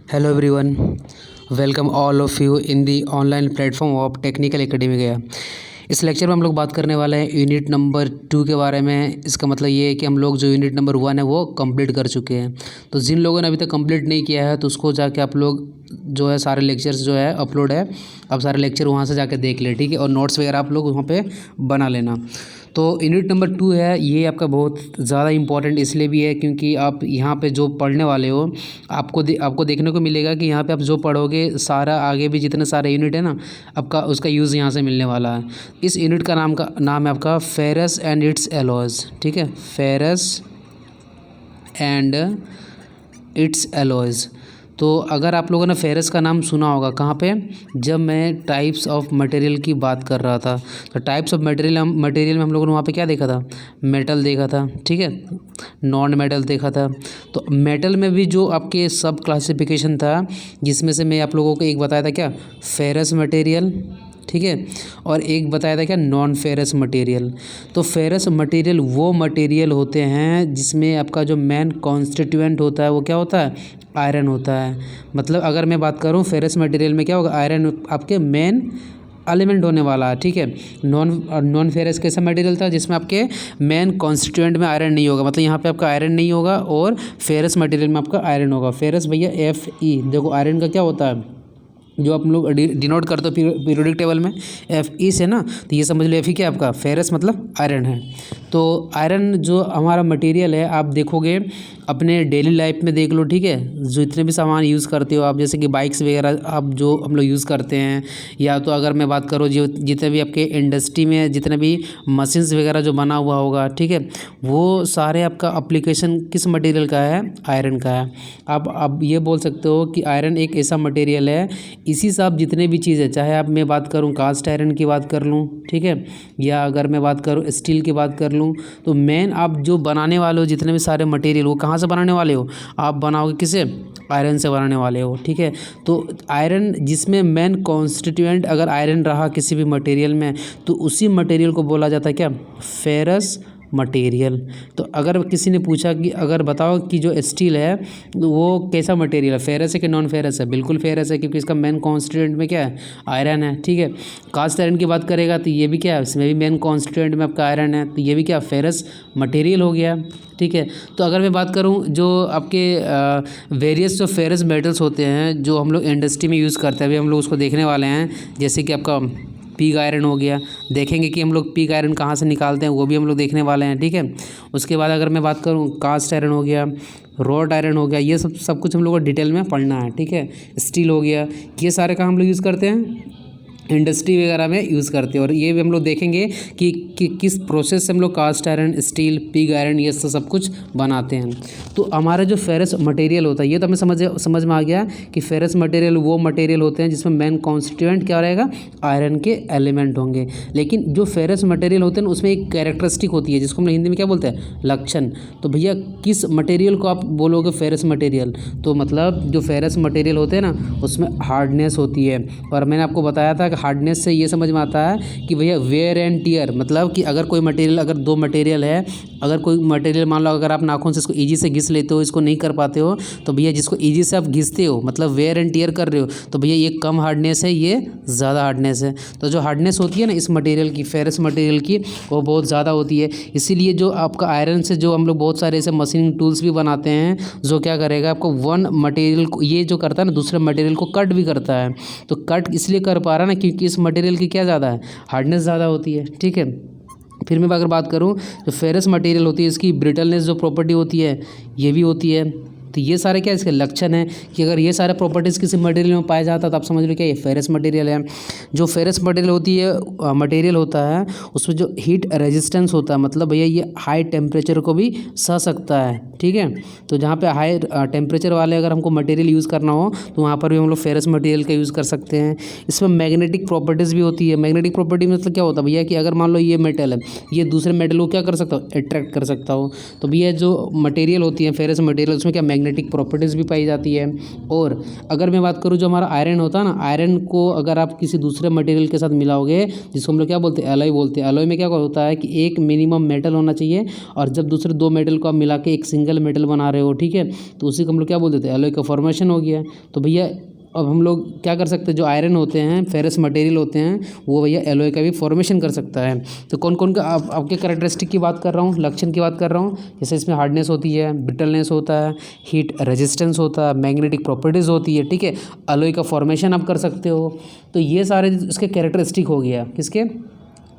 Hello everyone, welcome all of you in the online platform of technical academy गया। इस lecture में हम लोग बात करने वाले हैं यूनिट नंबर 2 के बारे में। इसका मतलब ये है कि हम लोग जो यूनिट नंबर 1 है वो कंप्लीट कर चुके हैं। तो जिन लोगों ने अभी तक कंप्लीट नहीं किया है तो उसको जाके आप लोग जो है सारे लेक्चर्स जो है अपलोड है, अब सारे लेक्चर वहाँ से जाके देख ले, ठीक है। और नोट्स वगैरह आप लोग वहाँ पे बना लेना। तो यूनिट नंबर 2 है, ये आपका बहुत ज़्यादा इंपॉर्टेंट इसलिए भी है क्योंकि आप यहाँ पे जो पढ़ने वाले हो आपको देखने को मिलेगा कि यहाँ पे आप जो पढ़ोगे सारा आगे भी जितने सारे यूनिट है ना आपका उसका यूज़ यहाँ से मिलने वाला है। इस यूनिट का नाम है आपका फेरस एंड इट्स एलॉयज़, ठीक है। Ferrous and it's alloys. तो अगर आप लोगों ने फेरस का नाम सुना होगा कहाँ पे, जब मैं टाइप्स ऑफ मटेरियल की बात कर रहा था तो टाइप्स ऑफ मटेरियल में हम लोगों ने वहाँ पे क्या देखा था, मेटल देखा था, ठीक है, नॉन मेटल देखा था। तो मेटल में भी जो आपके सब क्लासिफिकेशन था जिसमें से मैं आप लोगों को एक बताया था क्या, फेरस मटेरियल, ठीक है, और एक बताया था क्या, नॉन फेरस मटेरियल। तो फेरस मटेरियल वो मटेरियल होते हैं जिसमें आपका जो मेन कॉन्स्टिट्यूएंट होता है वो क्या होता है, आयरन होता है। मतलब अगर मैं बात करूं फेरस मटेरियल में क्या होगा, आयरन आपके मेन एलिमेंट होने वाला है, ठीक है। नॉन फेरस कैसा मटेरियल था जिसमें आपके मेन कॉन्स्टिट्यूएंट में आयरन नहीं होगा, मतलब यहाँ पे आपका आयरन नहीं होगा, और फेरस मटेरियल में आपका आयरन होगा। फेरस भैया Fe, देखो आयरन का क्या होता है जो आप लोग डिनोट करते हो पीरियोडिक टेबल में Fe से ना, तो ये समझ लो Fe क्या आपका फेरस मतलब आयरन है। तो आयरन जो हमारा मटेरियल है आप देखोगे अपने डेली लाइफ में देख लो, ठीक है, जो इतने भी सामान यूज़ करते हो आप, जैसे कि बाइक्स वगैरह आप जो हम लोग यूज़ करते हैं, या तो अगर मैं बात करूँ जो जितने भी आपके इंडस्ट्री में जितने भी मशीन्स वगैरह जो बना हुआ होगा, ठीक है, वो सारे आपका अप्लीकेशन किस मटेरियल का है, आयरन का है। आप ये बोल सकते हो कि आयरन एक ऐसा मटेरियल है, इसी से आप जितने भी चीज़ें, चाहे आप मैं बात करूँ कास्ट आयरन की बात कर लूँ, ठीक है, या अगर मैं बात करूँ स्टील की बात कर लूँ, तो मेन आप जो बनाने वाले हो जितने भी सारे मटेरियल वो कहाँ से बनाने वाले हो, आप बनाओगे किसे, आयरन से बनाने वाले हो, ठीक है। तो आयरन जिसमें मेन कॉन्स्टिट्यूएंट अगर आयरन रहा किसी भी मटेरियल में तो उसी मटेरियल को बोला जाता है क्या, फेरस मटेरियल। तो अगर किसी ने पूछा कि अगर बताओ कि जो स्टील है वो कैसा मटेरियल है, फेरस है कि नॉन फेरस है, बिल्कुल फेरस है क्योंकि इसका मेन कॉन्स्टिट्यूएंट में क्या है, आयरन है, ठीक है। कास्ट आयरन की बात करेगा तो ये भी क्या है, इसमें भी मेन कॉन्स्टिट्यूएंट में आपका आयरन है, तो ये भी क्या फेरस मटेरियल हो गया, ठीक है। तो अगर मैं बात करूं जो आपके वेरियस जो फेरस मेटल्स होते हैं जो हम लोग इंडस्ट्री में यूज़ करते हैं, अभी हम लोग उसको देखने वाले हैं, जैसे कि आपका पिग आयरन हो गया, देखेंगे कि हम लोग पिग आयरन कहाँ से निकालते हैं वो भी हम लोग देखने वाले हैं, ठीक है। उसके बाद अगर मैं बात करूँ कास्ट आयरन हो गया, रॉड आयरन हो गया, ये सब कुछ हम लोग को डिटेल में पढ़ना है, ठीक है। स्टील हो गया, ये सारे काम हम लोग यूज़ करते हैं इंडस्ट्री वगैरह में यूज़ करते हैं, और ये भी हम लोग देखेंगे कि किस प्रोसेस से हम लोग cast iron, steel, pig iron ये सब कुछ बनाते हैं। तो हमारा जो फेरस मटेरियल होता है ये तो हमें समझ में आ गया कि फेरस मटेरियल वो मटेरियल होते हैं जिसमें मेन कॉन्स्टिट्यूएंट क्या रहेगा, आयरन के एलिमेंट होंगे। लेकिन जो फेरस मटेरियल होते हैं उसमें एक कैरेक्टरिस्टिक होती है जिसको हम हिंदी में क्या बोलते हैं, लक्षण। तो भैया किस मटेरियल को आप बोलोगे फेरस मटेरियल, तो मतलब जो फेरस मटेरियल होते हैं ना उसमें हार्डनेस होती है। और मैंने आपको बताया था हार्डनेस से ये समझ में आता है कि भैया वेयर एंड टियर, मतलब कि अगर कोई मटेरियल, अगर दो मटेरियल है, अगर कोई मटेरियल मान लो अगर आप नाखून से इसको ईजी से घिस लेते हो, इसको नहीं कर पाते हो, तो भैया जिसको ईजी से आप घिसते हो मतलब वेयर एंड टियर कर रहे हो, तो भैया ये कम हार्डनेस है, ये ज़्यादा हार्डनेस है। तो जो हार्डनेस होती है ना इस मटेरियल की, फेरस मटेरियल की, वो बहुत ज़्यादा होती है। इसीलिए जो आपका आयरन से जो हम लोग बहुत सारे ऐसे मशीनिंग टूल्स भी बनाते हैं जो क्या करेगा आपको वन मटेरियल को, ये जो करता है ना दूसरे मटेरियल को कट भी करता है। तो कट इसलिए कर पा रहा है ना क्योंकि इस मटेरियल की क्या ज़्यादा है, हार्डनेस ज़्यादा होती है, ठीक है। फिर मैं अगर बात करूं तो फेरस मटेरियल होती है इसकी ब्रिटलनेस जो प्रॉपर्टी होती है ये भी होती है। तो ये सारे क्या इसके लक्षण हैं कि अगर ये सारे प्रॉपर्टीज़ किसी मटेरियल में पाया जाता है तो आप समझ लो क्या ये फेरस मटेरियल है। जो फेरस मटेरियल होती है मटेरियल होता है उसमें जो हीट रेजिस्टेंस होता है, मतलब भैया ये हाई टेम्परेचर को भी सह सकता है, ठीक है। तो जहाँ पे हाई टेम्परेचर वाले अगर हमको मटेरियल यूज़ करना हो तो वहाँ पर भी हम लोग फेरस मटेरियल का यूज़ कर सकते हैं। इसमें मैग्नेटिक प्रॉपर्टीज़ भी होती है। मैग्नेटिक प्रॉपर्टी मतलब क्या होता है भैया कि अगर मान लो ये मेटल है, ये दूसरे मेटल को क्या कर सकता हो, अट्रैक्ट कर सकता हो। तो भैया जो मटेरियल होती है फेरस मटेरियल उसमें क्या मैग्नेटिक प्रॉपर्टीज़ भी पाई जाती है। और अगर मैं बात करूँ जो हमारा आयरन होता है ना, आयरन को अगर आप किसी दूसरे मटेरियल के साथ मिलाओगे, जिसको हम लोग क्या बोलते हैं, एलॉय बोलते हैं। एलॉय में क्या होता है कि एक मिनिमम मेटल होना चाहिए, और जब दूसरे दो मेटल को आप मिला के एक सिंगल मेटल बना रहे हो, ठीक है, तो उसी को हम लोग क्या बोलते थे, एलॉय का फॉर्मेशन हो गया। तो भैया अब हम लोग क्या कर सकते हैं, जो आयरन होते हैं, फेरस मटेरियल होते हैं, वो भैया एलॉय का भी फॉर्मेशन कर सकता है। तो कौन कौन का आपके कैरेक्टरिस्टिक की बात कर रहा हूँ, लक्षण की बात कर रहा हूँ। जैसे इसमें हार्डनेस होती है, ब्रिटलनेस होता है, हीट रेजिस्टेंस होता है, मैग्नेटिक प्रॉपर्टीज़ होती है, ठीक है, एलॉय का फॉर्मेशन आप कर सकते हो। तो ये सारे इसके कैरेक्टरिस्टिक हो गया, किसके,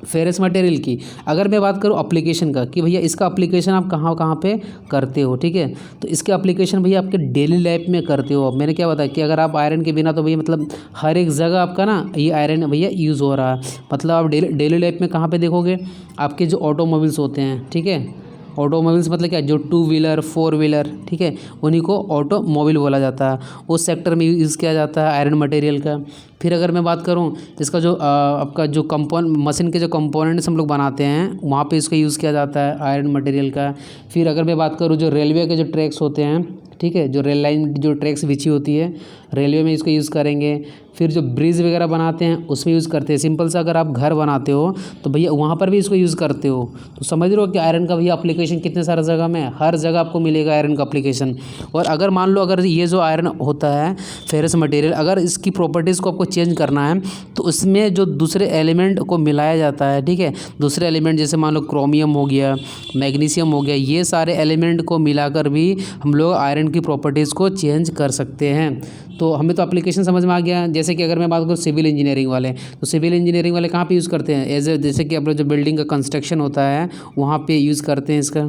फेरस मटेरियल की। अगर मैं बात करूँ एप्लीकेशन का, कि भैया इसका एप्लीकेशन आप कहाँ कहाँ पे करते हो, ठीक है, तो इसके एप्लीकेशन भैया आपके डेली लाइफ में करते हो। मैंने क्या बताया कि अगर आप आयरन के बिना, तो भैया मतलब हर एक जगह आपका ना ये आयरन भैया यूज़ हो रहा है। मतलब आप डेली लाइफ में कहाँ पे देखोगे, आपके जो ऑटोमोबाइल्स होते हैं, ठीक है, ऑटोमोबाइल्स मतलब क्या, जो 2 व्हीलर 4 व्हीलर, ठीक है, उन्हीं को ऑटोमोबाइल बोला जाता है। उस सेक्टर में यूज़ किया जाता है आयरन मटेरियल का। फिर अगर मैं बात करूं इसका जो आपका जो मशीन के जो कंपोनेंट्स हम लोग बनाते हैं, वहाँ पे इसका यूज़ किया जाता है आयरन मटेरियल का। फिर अगर मैं बात करूं जो रेलवे के जो ट्रैक्स होते हैं, ठीक है, जो रेल लाइन जो ट्रैक्स बिछी होती है, रेलवे में इसको यूज़ करेंगे। फिर जो ब्रिज वगैरह बनाते हैं उसमें यूज़ करते हैं। सिंपल सा अगर आप घर बनाते हो तो भैया वहाँ पर भी इसको यूज़ करते हो। तो समझ रहे हो कि आयरन का भैया एप्लीकेशन कितने सारे जगह में, हर जगह आपको मिलेगा आयरन का एप्लीकेशन। और अगर मान लो अगर ये जो आयरन होता है फेरस मटेरियल, अगर इसकी प्रॉपर्टीज़ को आपको चेंज करना है तो उसमें जो दूसरे एलिमेंट को मिलाया जाता है, ठीक है, दूसरे एलिमेंट जैसे मान लो क्रोमियम हो गया, मैग्नीशियम हो गया, ये सारे एलिमेंट को मिलाकर भी हम लोग आयरन की प्रॉपर्टीज़ को चेंज कर सकते हैं। तो हमें तो एप्लीकेशन समझ में आ गया। जैसे कि अगर मैं बात करूँ सिविल इंजीनियरिंग वाले, तो सिविल इंजीनियरिंग वाले कहाँ पे यूज़ करते हैं, जैसे कि अपना जो बिल्डिंग का कंस्ट्रक्शन होता है वहाँ पे यूज़ करते हैं इसका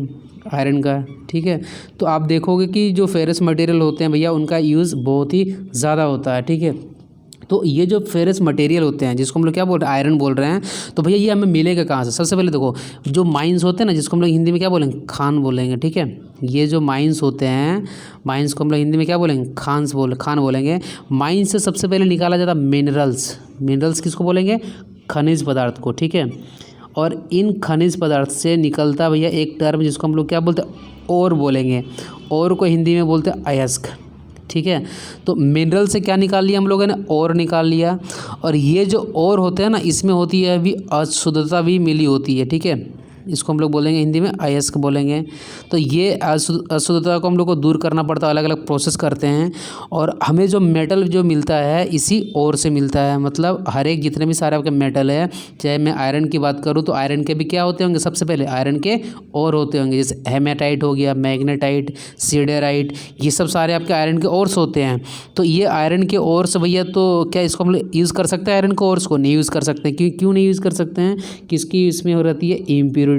आयरन का, ठीक है। तो आप देखोगे कि जो फेरस मटेरियल होते हैं भैया उनका यूज़ बहुत ही ज़्यादा होता है, ठीक है। तो ये जो फेरस मटेरियल होते हैं जिसको हम लोग क्या बोल रहे हैं, आयरन बोल रहे हैं, तो भैया ये हमें मिलेगा कहाँ से। सबसे पहले देखो जो माइंस होते हैं ना, जिसको हम लोग हिंदी में क्या बोलेंगे, खान बोलेंगे, ठीक है। ये जो माइंस होते हैं, माइंस को हम लोग हिंदी में क्या बोलेंगे, खान बोलेंगे। माइंस से सबसे पहले निकाला जाता है मिनरल्स। मिनरल्स किसको बोलेंगे, खनिज पदार्थ को, ठीक है। और इन खनिज पदार्थ से निकलता भैया एक टर्म जिसको हम लोग क्या बोलते हैं, ओर बोलेंगे। ओर को हिंदी में बोलते हैं अयस्क, ठीक है। तो मिनरल से क्या निकाल लिया हम लोगों ने, और निकाल लिया। और ये जो और होते हैं ना, इसमें होती है अभी अशुद्धता भी मिली होती है, ठीक है। इसको हम लोग बोलेंगे हिंदी में अयस्क बोलेंगे। तो ये अशुद्धता को हम लोग को दूर करना पड़ता है, अलग अलग प्रोसेस करते हैं। और हमें जो मेटल जो मिलता है इसी ओर से मिलता है। मतलब हर एक जितने भी सारे आपके मेटल है, चाहे मैं आयरन की बात करूँ तो आयरन के भी क्या होते होंगे, सबसे पहले आयरन के ओर होते होंगे। जैसे हेमेटाइट हो गया, मैग्नेटाइट, सीडेराइट, ये सब सारे आपके आयरन के ओर्स होते हैं। तो ये आयरन के ओर्स भैया, तो क्या इसको हम लोग यूज़ कर सकते हैं, आयरन के ओर्स को नहीं यूज़ कर सकते। क्यों नहीं यूज़ कर सकते हैं, किसकी इसमें हो रहती है, इम्प्योरिटीज़।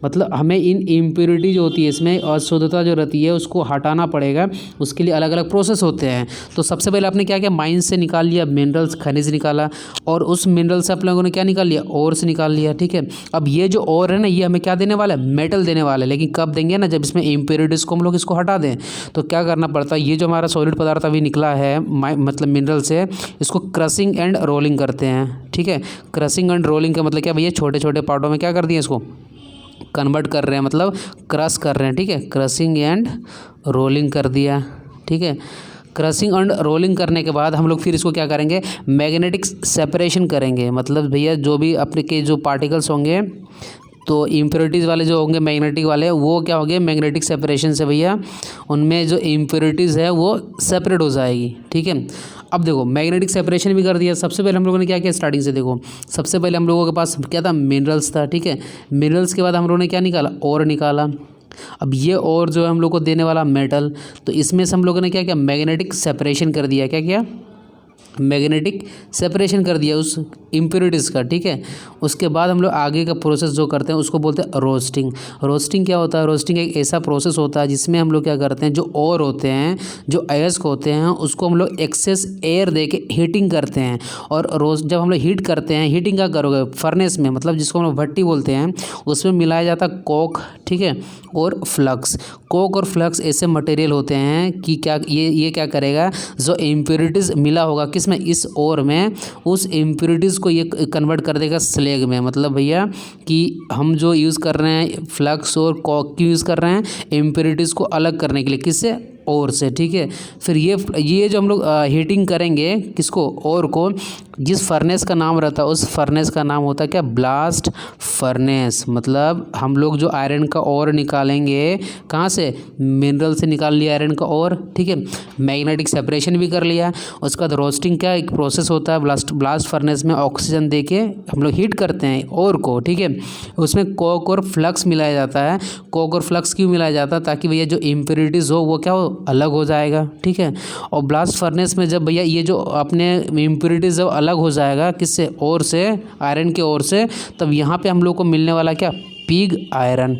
मतलब हमें इन इम्प्योरिटी जो होती है, इसमें अशुद्धता जो रहती है उसको हटाना पड़ेगा। उसके लिए अलग अलग प्रोसेस होते हैं। तो सबसे पहले आपने क्या किया, माइंस से निकाल लिया, मिनरल्स खनिज निकाला, और उस मिनरल से आप लोगों ने क्या निकाल लिया, ओर से निकाल लिया, ठीक है। अब ये जो ओर है ना, ये हमें क्या देने वाला है, मेटल देने वाला है। लेकिन कब देंगे ना, जब इसमें इम्प्योरिटीज़ को हम लोग इसको हटा दें। तो क्या करना पड़ता है, ये जो हमारा सॉलिड पदार्थ अभी निकला है मतलब मिनरल से, इसको क्रशिंग एंड रोलिंग करते हैं, ठीक है। क्रशिंग एंड रोलिंग का मतलब क्या भैया, छोटे छोटे पार्टों में क्या कर दिया, इसको कन्वर्ट कर रहे हैं, मतलब क्रश कर रहे हैं, ठीक है। क्रशिंग एंड रोलिंग कर दिया, ठीक है। क्रशिंग एंड रोलिंग करने के बाद हम लोग फिर इसको क्या करेंगे, मैग्नेटिक सेपरेशन करेंगे। मतलब भैया जो भी अपने के जो पार्टिकल्स होंगे, तो इम्प्योरिटीज़ वाले जो होंगे मैग्नेटिक वाले, वो क्या हो गए, मैग्नेटिक सेपरेशन से भैया उनमें जो इम्प्योरिटीज़ है वो सेपरेट हो जाएगी, ठीक है। अब देखो मैग्नेटिक सेपरेशन भी कर दिया। सबसे पहले हम लोगों ने क्या किया, स्टार्टिंग से देखो, सबसे पहले हम लोगों के पास क्या था, मिनरल्स था, ठीक है। मिनरल्स के बाद हम लोगों ने क्या निकाला, और निकाला। अब ये और जो है हम लोग को देने वाला मेटल, तो इसमें से हम लोगों ने क्या किया, मैग्नेटिक सेपरेशन कर दिया। क्या किया, मैग्नेटिक सेपरेशन कर दिया उस इम्प्योरिटीज़ का, ठीक है। उसके बाद हम लोग आगे का प्रोसेस जो करते हैं उसको बोलते हैं रोस्टिंग। रोस्टिंग क्या होता है, रोस्टिंग एक ऐसा प्रोसेस होता है जिसमें हम लोग क्या करते हैं, जो और होते हैं, जो अयस्क होते हैं, उसको हम लोग एक्सेस एयर दे के हीटिंग करते हैं। और जब हम लोग हीट करते हैं, हीटिंग क्या करोगे, फर्नेस में, मतलब जिसको हम लोग भट्टी बोलते हैं, उसमें मिलाया जाता है कोक, ठीक है, और फ्लक्स। कोक और फ्लक्स ऐसे मटेरियल होते हैं कि क्या ये क्या करेगा, जो इम्प्योरिटीज़ मिला होगा किसमें, इस ओर में, उस इम्प्योरिटीज़ को ये कन्वर्ट कर देगा स्लेग में। मतलब भैया कि हम जो यूज़ कर रहे हैं फ्लक्स और कोक क्यों यूज़ कर रहे हैं, इम्प्योरिटीज़ को अलग करने के लिए, किससे, ओर से, ठीक है। फिर ये जो हम लोग हीटिंग करेंगे किसको, ओर को, जिस फर्नेस का नाम रहता है उस फर्नेस का नाम होता है क्या, ब्लास्ट फर्नेस। मतलब हम लोग जो आयरन का ओर निकालेंगे कहाँ से, मिनरल से निकाल लिया आयरन का ओर, ठीक है। मैग्नेटिक सेपरेशन भी कर लिया। उसके बाद रोस्टिंग क्या एक प्रोसेस होता है, ब्लास्ट फर्नेस में ऑक्सीजन दे के हम लोग हीट करते हैं ओर को, ठीक है। उसमें कोक और फ्लक्स मिलाया जाता है। कोक और फ्लक्स क्यों मिलाया जाता है, ताकि भैया जो इम्प्योरिटीज़ हो वो क्या हो, अलग हो जाएगा, ठीक है। और ब्लास्ट फर्नेस में जब भैया ये जो अपने इम्प्योरिटीज़ जब अलग हो जाएगा किससे, ओर से, आयरन के ओर से, तब यहाँ पे हम लोग को मिलने वाला क्या, पिग आयरन।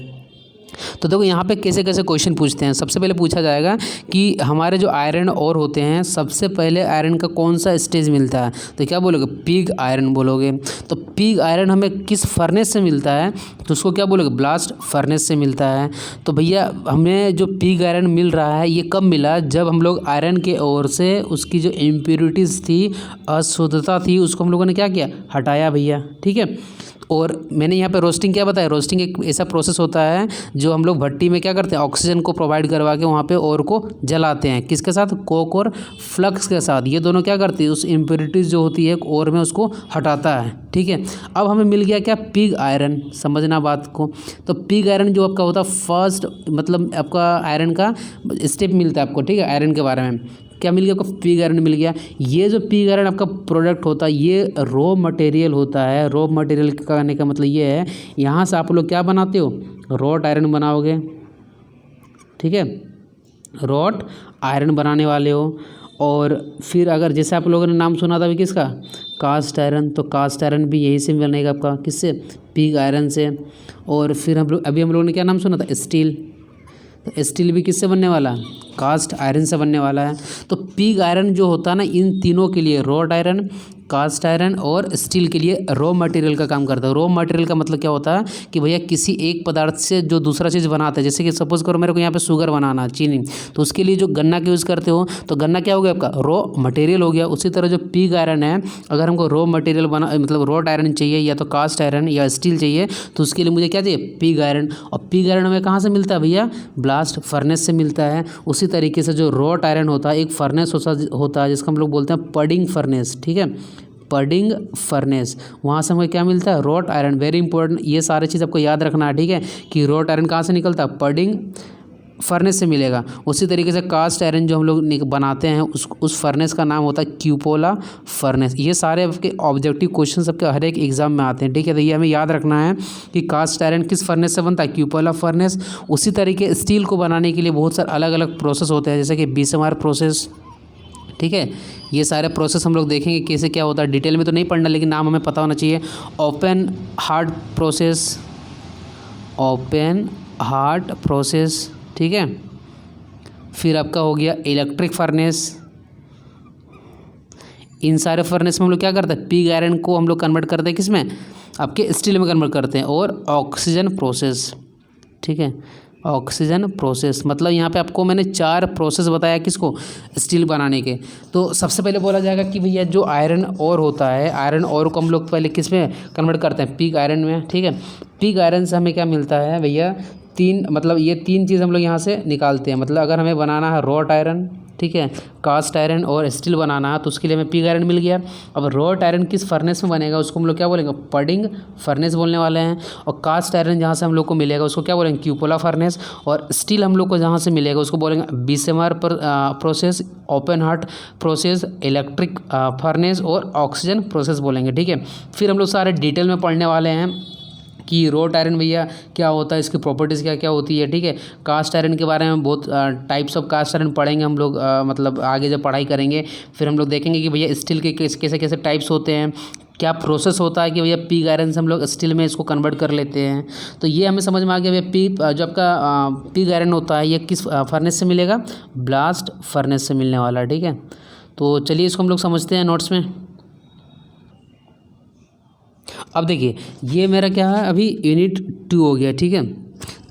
तो देखो यहाँ पे कैसे कैसे क्वेश्चन पूछते हैं। सबसे पहले पूछा जाएगा कि हमारे जो आयरन ओर होते हैं सबसे पहले आयरन का कौन सा स्टेज मिलता है, तो क्या बोलोगे, पिग आयरन बोलोगे। तो पिग आयरन हमें किस फर्नेस से मिलता है, तो उसको क्या बोलोगे, ब्लास्ट फर्नेस से मिलता है। तो भैया हमें जो पिग आयरन मिल रहा है ये कब मिला, जब हम लोग आयरन के ओर से उसकी जो इम्प्योरिटीज़ थी, अशुद्धता थी, उसको हम लोगों ने क्या किया, हटाया भैया, ठीक है। और मैंने यहाँ पे रोस्टिंग क्या बताया, रोस्टिंग एक ऐसा प्रोसेस होता है जो हम लोग भट्टी में क्या करते हैं, ऑक्सीजन को प्रोवाइड करवा के वहाँ पे ओर को जलाते हैं, किसके साथ, कोक और फ्लक्स के साथ। ये दोनों क्या करती है, उस इम्प्योरिटीज़ जो होती है ओर में उसको हटाता है, ठीक है। अब हमें मिल गया क्या, पिग आयरन। समझना बात को। तो पिग आयरन जो आपका होता है फर्स्ट, मतलब आपका आयरन का स्टेप मिलता है आपको, ठीक है। आयरन के बारे में क्या मिल गया आपको, पिग आयरन मिल गया। ये जो पिग आयरन आपका प्रोडक्ट होता है ये रॉ मटेरियल होता है। रॉ मटेरियल कहने का मतलब ये है, यहाँ से आप लोग क्या बनाते हो, रॉट आयरन बनाओगे, ठीक है, रॉट आयरन बनाने वाले हो। और फिर अगर जैसे आप लोगों ने नाम सुना था अभी किसका, कास्ट आयरन, तो कास्ट आयरन भी यही से बनेगा आपका, किससे, पिग आयरन से। और फिर हम लोगों ने क्या नाम सुना था, स्टील, तो स्टील भी किससे बनने वाला है, कास्ट आयरन से बनने वाला है। तो पिग आयरन जो होता है ना, इन तीनों के लिए, रॉड आयरन, कास्ट आयरन और स्टील के लिए रॉ मटेरियल का काम करता है। रॉ मटेरियल का मतलब क्या होता है कि भैया किसी एक पदार्थ से जो दूसरा चीज़ बनाता है, जैसे कि सपोज करो मेरे को यहाँ पे शुगर बनाना, चीनी, तो उसके लिए जो गन्ना का यूज़ करते हो, तो गन्ना क्या हो गया आपका, रॉ मटेरियल हो गया। उसी तरह जो पिग आयरन है, अगर हमको रॉ मटेरियल बना, मतलब रॉड आयरन चाहिए या तो कास्ट आयरन या स्टील चाहिए, तो उसके लिए मुझे क्या चाहिए, पिग आयरन। और पिग आयरन हमें कहाँ से मिलता है भैया, ब्लास्ट फर्नेस से मिलता है। उसी तरीके से जो रॉट आयरन होता है, एक फर्नेस होता है जिसका हम लोग बोलते हैं पडिंग फर्नेस, ठीक है, पडिंग फर्नेस, वहाँ से हमें क्या मिलता है, रॉट आयरन। वेरी इंपॉर्टेंट, ये सारी चीज़ आपको याद रखना है, ठीक है, कि रॉट आयरन कहाँ से निकलता है, पडिंग फर्नेस से मिलेगा। उसी तरीके से कास्ट आयरन जो हम लोग बनाते हैं उस फर्नेस का नाम होता है क्यूपोला फर्नेस। ये सारे आपके ऑब्जेक्टिव क्वेश्चन आपके हर एक एग्जाम में आते हैं, ठीक है। तो ये हमें याद रखना है कि कास्ट आयरन किस फर्नेस से बनता है, क्यूपोला फर्नेस। उसी तरीके स्टील को बनाने के लिए बहुत सारे अलग अलग प्रोसेस होते हैं, जैसे कि बीसमार प्रोसेस, ठीक है। ये सारे प्रोसेस हम लोग देखेंगे कैसे क्या होता है, डिटेल में तो नहीं पढ़ना, लेकिन नाम हमें पता होना चाहिए। Open hearth process, open hearth process, ठीक है। फिर आपका हो गया इलेक्ट्रिक फर्नेस। इन सारे फर्नेस में हम लोग क्या करते हैं, पिग आयरन को हम लोग कन्वर्ट करते हैं किस में, आपके स्टील में कन्वर्ट करते हैं। और ऑक्सीजन प्रोसेस, ठीक है, ऑक्सीजन प्रोसेस, मतलब यहाँ पे आपको मैंने 4 प्रोसेस बताया किसको, स्टील बनाने के। तो सबसे पहले बोला जाएगा कि भैया जो आयरन ओर होता है, आयरन ओर को हम लोग पहले किस में कन्वर्ट करते हैं, पिग आयरन में, ठीक है। पिग आयरन से हमें क्या मिलता है भैया, ये तीन चीज़ हम लोग यहाँ से निकालते हैं। मतलब अगर हमें बनाना है रॉट आयरन, ठीक है, कास्ट आयरन और स्टील बनाना है, तो उसके लिए हमें पिग आयरन मिल गया। अब रॉट आयरन किस फर्नेस में बनेगा, उसको हम लोग क्या बोलेंगे, पडिंग फर्नेस बोलने वाले हैं। और कास्ट आयरन जहाँ से हम लोग को मिलेगा उसको क्या बोलेंगे, क्यूपोला फर्नेस। और स्टील हम लोग को जहाँ से मिलेगा उसको बोलेंगे Bessemer process, open hearth process, electric furnace और ऑक्सीजन प्रोसेस बोलेंगे, ठीक है। फिर हम लोग सारे डिटेल में पढ़ने वाले हैं कि रॉट आयरन भैया क्या होता है, इसकी प्रॉपर्टीज़ क्या क्या होती है, ठीक है। कास्ट आयरन के बारे में बहुत टाइप्स ऑफ कास्ट आयरन पढ़ेंगे हम लोग, मतलब आगे जब पढ़ाई करेंगे फिर हम लोग देखेंगे कि भैया स्टील के कैसे कैसे टाइप्स होते हैं, क्या प्रोसेस होता है कि भैया पिग आयरन से हम लोग स्टील में इसको कन्वर्ट कर लेते हैं। तो ये हमें समझ में आ गया भैया, जो आपका पिग आयरन होता है ये किस फर्नेस से मिलेगा, ब्लास्ट फर्नेस से मिलने वाला है, ठीक है। तो चलिए इसको हम लोग समझते हैं नोट्स में। अब देखिए ये मेरा क्या है, अभी यूनिट 2 हो गया, ठीक है।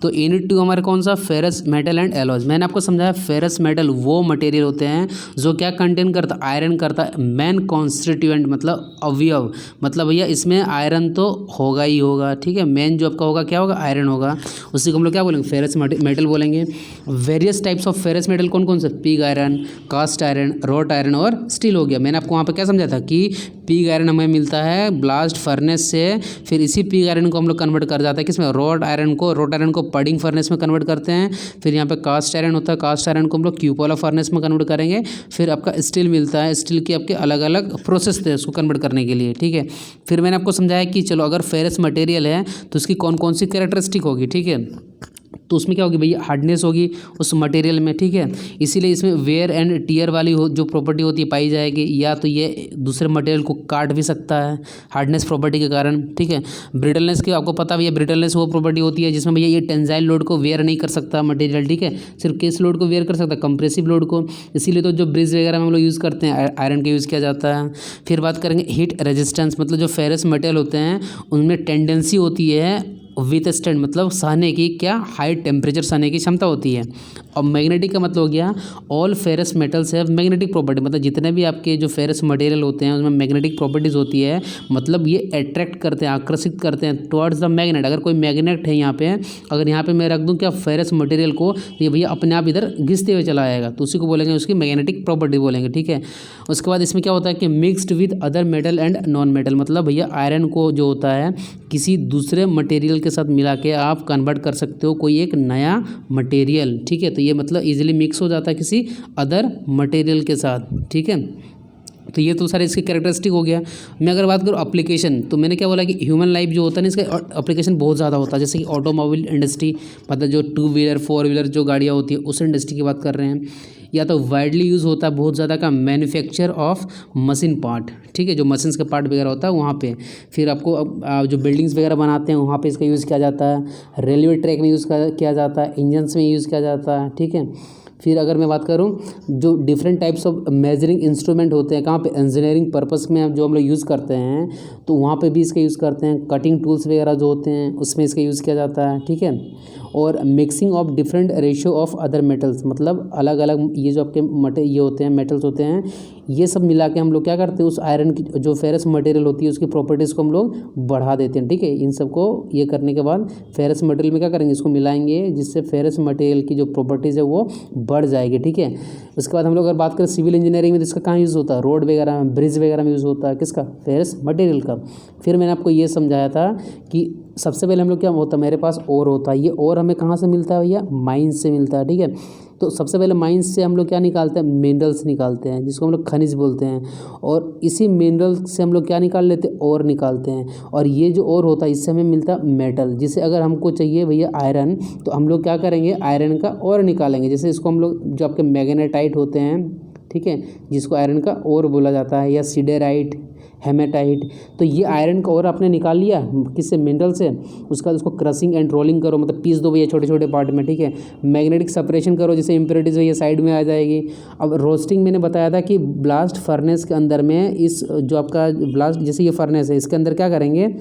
तो यूनिट 2 हमारा कौन सा, फेरस मेटल एंड एलॉयज। मैंने आपको समझाया फेरस मेटल वो मटेरियल होते हैं जो क्या कंटेन करता है, आयरन करता है मेन कॉन्स्टिट्यूएंट मतलब अवयव, मतलब भैया इसमें आयरन तो होगा ही होगा, ठीक है। मेन जो आपका होगा क्या होगा, आयरन होगा, उसी को हम लोग क्या बोलेंगे, फेरस मेटल बोलेंगे। Various types of ferrous metal कौन कौन से, pig iron, cast iron, wrought iron और स्टील हो गया। मैंने आपको वहाँ पे क्या समझा था कि पिग आयरन हमें मिलता है ब्लास्ट फर्नेस से, फिर इसी पिग आयरन को हम लोग कन्वर्ट कर जाते हैं किसमें, रॉट आयरन को पडिंग फर्नेस में कन्वर्ट करते हैं। फिर यहाँ पे कास्ट आयरन होता है, कास्ट आयरन को हम लोग क्यूपोला फर्नेस में कन्वर्ट करेंगे। फिर आपका स्टील मिलता है, स्टील की आपके अलग अलग प्रोसेस थे उसको कन्वर्ट करने के लिए, ठीक है। फिर मैंने आपको समझाया कि चलो अगर फेरस मटेरियल है तो उसकी कौन कौन सी कैरेक्टरिस्टिक होगी, ठीक है। तो उसमें क्या होगी भैया, हार्डनेस होगी उस मटेरियल में, ठीक है। इसीलिए इसमें वेयर एंड टियर वाली जो प्रॉपर्टी होती है पाई जाएगी, या तो ये दूसरे मटेरियल को काट भी सकता है हार्डनेस प्रॉपर्टी के कारण, ठीक है। ब्रिटलनेस की आपको पता भैया, ब्रिटलनेस वो प्रॉपर्टी होती है जिसमें भैया ये टेंजाइल लोड को वेयर नहीं कर सकता मटेरियल, ठीक है। सिर्फ किस लोड को वेयर कर सकता है, कंप्रेसिव लोड को। इसीलिए तो जो ब्रिज वगैरह में हम लोग यूज़ करते हैं आयरन का यूज़ किया जाता है। फिर बात करेंगे हीट रेजिस्टेंस, मतलब जो फेरस मटेरियल होते हैं उनमें टेंडेंसी होती है विथ स्टैंड, मतलब सहने की क्या, हाई टेम्परेचर सहने की क्षमता होती है। और मैग्नेटिक का मतलब हो गया all ferrous metals have magnetic property, मतलब जितने भी आपके जो फेरस मटेरियल होते हैं उसमें मैग्नेटिक प्रॉपर्टीज होती है, मतलब ये अट्रैक्ट करते हैं, आकर्षित करते हैं टुवर्ड्स द मैग्नेट। अगर कोई मैग्नेट है यहाँ पे, अगर यहाँ पे मैं रख दूँ क्या फेरस मटेरियल को, ये भैया अपने आप इधर घिसते हुए चला आएगा, तो उसी को बोलेंगे उसकी मैग्नेटिक प्रॉपर्टी बोलेंगे, ठीक है। उसके बाद इसमें क्या होता है कि mixed with other metal and non metal, मतलब भैया आयरन को जो होता है किसी दूसरे मटेरियल के साथ मिला के आप कन्वर्ट कर सकते हो कोई एक नया मटेरियल, ठीक है। तो ये मतलब इजीली मिक्स हो जाता है किसी अदर मटेरियल के साथ, ठीक है। तो ये तो सारे इसके कैरेक्टरिस्टिक हो गया। मैं अगर बात करूँ एप्लीकेशन, तो मैंने क्या बोला कि ह्यूमन लाइफ जो होता है ना इसका एप्लीकेशन बहुत ज़्यादा होता है, जैसे कि ऑटोमोबाइल इंडस्ट्री, मतलब जो 2 व्हीलर 4 व्हीलर जो गाड़ियाँ होती है उस इंडस्ट्री की बात कर रहे हैं। या तो वाइडली यूज़ होता है बहुत ज़्यादा का मैन्युफैक्चर ऑफ मशीन पार्ट, ठीक है, जो मशीन्स का पार्ट वगैरह होता है वहाँ पे। फिर आपको जो बिल्डिंग्स वगैरह बनाते हैं वहाँ पे इसका यूज़ किया जाता है। रेलवे ट्रैक में यूज़ किया जाता है, इंजन्स में यूज़ किया जाता है, ठीक है। फिर अगर मैं बात करूं जो different types of measuring instrument होते हैं कहाँ पे, इंजीनियरिंग पर्पस में जो हम लोग यूज़ करते हैं तो वहाँ पे भी इसका यूज़ करते हैं। कटिंग टूल्स वगैरह जो होते हैं उसमें इसका यूज़ किया जाता है, ठीक है। और mixing of different ratio of other metals, मतलब अलग अलग ये जो आपके ये होते हैं मेटल्स होते हैं, ये सब मिला के हम लोग क्या करते हैं उस आयरन की जो फेरस मटेरियल होती है उसकी प्रॉपर्टीज़ को हम लोग बढ़ा देते हैं, ठीक है। इन सबको ये करने के बाद फेरस मटेरियल में क्या करेंगे, इसको मिलाएंगे जिससे फेरस मटेरियल की जो प्रॉपर्टीज़ है वो बढ़ जाएगी, ठीक है। उसके बाद हम लोग अगर बात करें सिविल इंजीनियरिंग में तो इसका कहाँ यूज़ होता है, रोड वगैरह में, ब्रिज वगैरह में यूज़ होता है, किसका, फेरस मटेरियल का। फिर मैंने आपको ये समझाया था कि सबसे पहले हम लोग क्या होता है, मेरे पास ओर होता है, ये ओर हमें कहाँ से मिलता है भैया, माइंस से मिलता है, ठीक है। तो सबसे पहले माइंस से हम लोग क्या निकालते हैं, मिनरल्स निकालते हैं जिसको हम लोग खनिज बोलते हैं, और इसी मिनरल से हम लोग क्या निकाल लेते हैं, ओर निकालते हैं। और ये जो ओर होता है इससे हमें मिलता है मेटल, जिसे अगर हमको चाहिए भैया आयरन तो हम लोग क्या करेंगे, आयरन का ओर निकालेंगे। जैसे इसको हम लोग जो आपके मैग्नेटाइट होते हैं, ठीक है, जिसको आयरन का ओर बोला जाता है, या सिडेराइट, हेमेटाइट, तो ये आयरन का ओर आपने निकाल लिया किससे, मिनरल से। उसके बाद उसको क्रशिंग एंड रोलिंग करो, मतलब पीस दो भैया छोटे छोटे पार्ट में, ठीक है। मैग्नेटिक सेपरेशन करो जिससे इम्प्योरिटीज भैया साइड में आ जाएगी। अब रोस्टिंग मैंने बताया था कि ब्लास्ट फर्नेस के अंदर में इस जो आपका ब्लास्ट जैसे ये फर्नेस है इसके अंदर क्या करेंगे,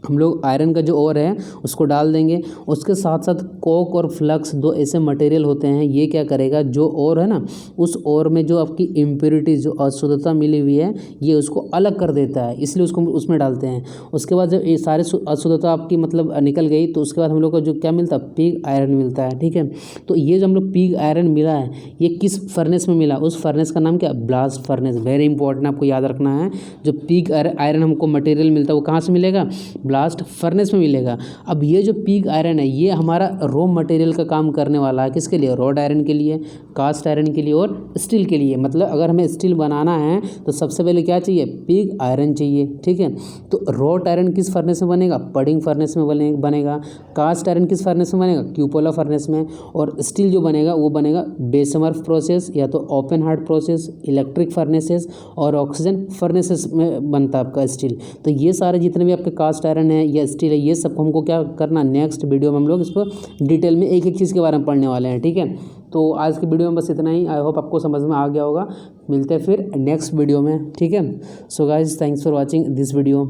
हम लोग आयरन का जो ओर है उसको डाल देंगे। उसके साथ साथ कोक और फ्लक्स दो ऐसे मटेरियल होते हैं, ये क्या करेगा, जो ओर है ना उस ओर में जो आपकी इम्प्योरिटीज जो अशुद्धता मिली हुई है ये उसको अलग कर देता है, इसलिए उसको उसमें डालते हैं। उसके बाद जब ये सारे अशुद्धता आपकी मतलब निकल गई तो उसके बाद हम लोग को जो क्या मिलता है, पिग आयरन मिलता है, ठीक है। तो ये जो हम लोग पिग आयरन मिला है ये किस फर्नेस में मिला, उस फर्नेस का नाम क्या, ब्लास्ट फर्नेस। वेरी इंपॉर्टेंट आपको याद रखना है, जो पिग आयरन हमको मटेरियल मिलता है वो कहाँ से मिलेगा, ब्लास्ट फर्नेस में मिलेगा। अब ये जो पिग आयरन है ये हमारा रॉ मटेरियल का काम करने वाला है, किसके लिए, रॉड आयरन के लिए, कास्ट आयरन के लिए और स्टील के लिए। मतलब अगर हमें स्टील बनाना है तो सबसे पहले क्या चाहिए, पिग आयरन चाहिए, ठीक है। तो रॉड आयरन किस फर्नेस में बनेगा, पडिंग फर्नेस में बनेगा। कास्ट आयरन किस फर्नेस में बनेगा, क्यूपोला फर्नेस में। और स्टील जो बनेगा वो बनेगा बेसमर प्रोसेस, या तो open hearth process, electric furnaces और ऑक्सीजन फर्नेसेस में बनता है आपका स्टील। तो ये सारे जितने भी आपके कास्ट आयरन है या स्टील है ये सब हमको क्या करना, नेक्स्ट वीडियो में हम लोग इसको डिटेल में एक एक चीज़ के बारे में पढ़ने वाले हैं, ठीक है। तो आज की वीडियो में बस इतना ही, आई होप आपको समझ में आ गया होगा। मिलते हैं फिर नेक्स्ट वीडियो में, ठीक है। So guys thanks for watching this video.